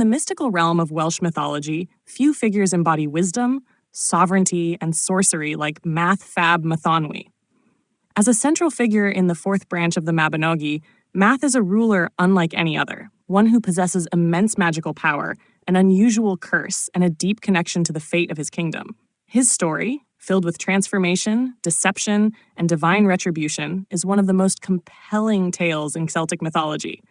the mystical realm of Welsh mythology, few figures embody wisdom, sovereignty, and sorcery like fab Mathonwy. As a central figure in the fourth branch of the Mabinogi, Math is a ruler unlike any other, one who possesses immense magical power, an unusual curse, and a deep connection to the fate of his kingdom. His story, filled with transformation, deception, and divine retribution, is one of the most compelling tales in Celtic mythology.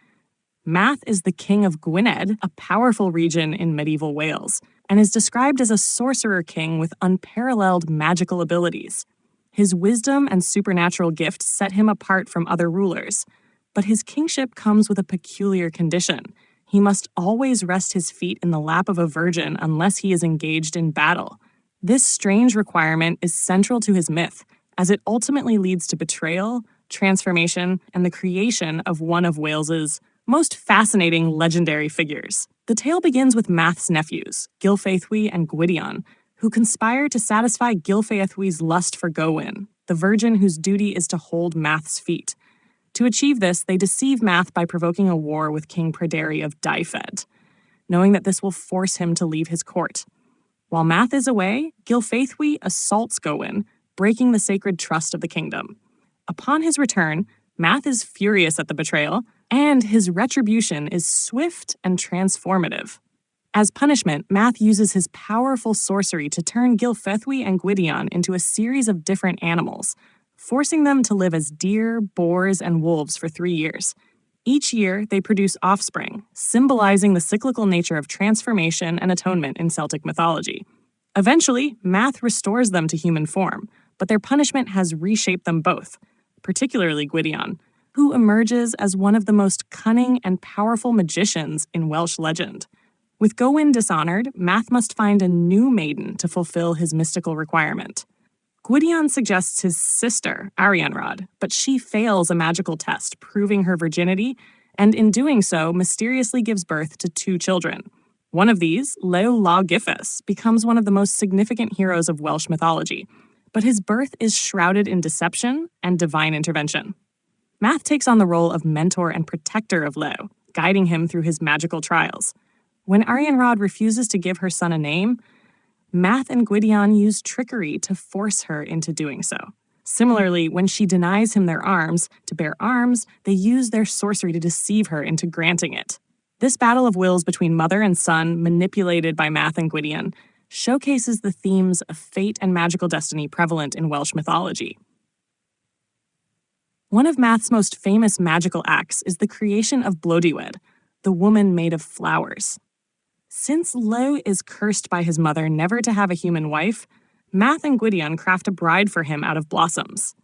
Math is the king of Gwynedd, a powerful region in medieval Wales, and is described as a sorcerer king with unparalleled magical abilities. His wisdom and supernatural gifts set him apart from other rulers, but his kingship comes with a peculiar condition. He must always rest his feet in the lap of a virgin unless he is engaged in battle. This strange requirement is central to his myth, as it ultimately leads to betrayal, transformation, and the creation of one of Wales's most fascinating legendary figures. The tale begins with Math's nephews, Gilfaethwy and Gwydion, who conspire to satisfy Gilfaethwy's lust for Gowyn, the virgin whose duty is to hold Math's feet. To achieve this, they deceive Math by provoking a war with King Pryderi of Dyfed, knowing that this will force him to leave his court. While Math is away, Gilfaethwy assaults Gowyn, breaking the sacred trust of the kingdom. Upon his return, Math is furious at the betrayal, and his retribution is swift and transformative. As punishment, Math uses his powerful sorcery to turn Gilfaethwy and Gwydion into a series of different animals, forcing them to live as deer, boars, and wolves for 3 years. Each year, they produce offspring, symbolizing the cyclical nature of transformation and atonement in Celtic mythology. Eventually, Math restores them to human form, but their punishment has reshaped them both, particularly Gwydion, who emerges as one of the most cunning and powerful magicians in Welsh legend. With Gowyn dishonored, Math must find a new maiden to fulfill his mystical requirement. Gwydion suggests his sister, Arianrhod, but she fails a magical test, proving her virginity, and in doing so, mysteriously gives birth to 2 children. One of these, Llew Lla Gyffes, becomes one of the most significant heroes of Welsh mythology, but his birth is shrouded in deception and divine intervention. Math takes on the role of mentor and protector of Llew, guiding him through his magical trials. When Arianrhod refuses to give her son a name, Math and Gwydion use trickery to force her into doing so. Similarly, when she denies him their arms to bear arms, they use their sorcery to deceive her into granting it. This battle of wills between mother and son, manipulated by Math and Gwydion, showcases the themes of fate and magical destiny prevalent in Welsh mythology. One of Math's most famous magical acts is the creation of Blodeuwedd, the woman made of flowers. Since Llew is cursed by his mother never to have a human wife, Math and Gwydion craft a bride for him out of blossoms.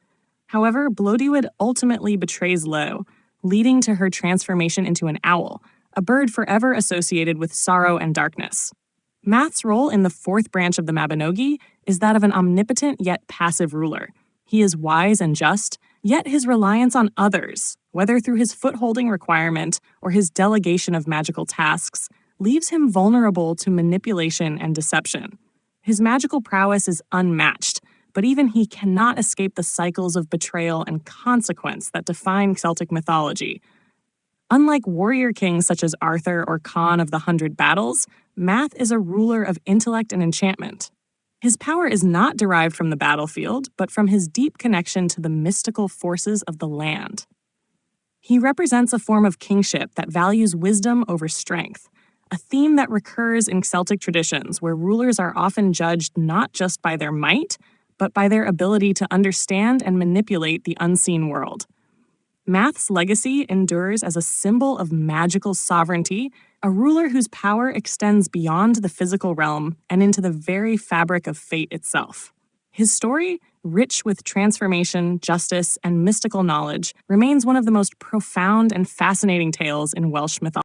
However, Blodeuwedd ultimately betrays Llew, leading to her transformation into an owl, a bird forever associated with sorrow and darkness. Math's role in the fourth branch of the Mabinogi is that of an omnipotent yet passive ruler. He is wise and just, yet his reliance on others, whether through his footholding requirement or his delegation of magical tasks, leaves him vulnerable to manipulation and deception. His magical prowess is unmatched, but even he cannot escape the cycles of betrayal and consequence that define Celtic mythology. Unlike warrior kings such as Arthur or Conn of the 100 Battles, Math is a ruler of intellect and enchantment. His power is not derived from the battlefield, but from his deep connection to the mystical forces of the land. He represents a form of kingship that values wisdom over strength, a theme that recurs in Celtic traditions where rulers are often judged not just by their might, but by their ability to understand and manipulate the unseen world. Math's legacy endures as a symbol of magical sovereignty, a ruler whose power extends beyond the physical realm and into the very fabric of fate itself. His story, rich with transformation, justice, and mystical knowledge, remains one of the most profound and fascinating tales in Welsh mythology.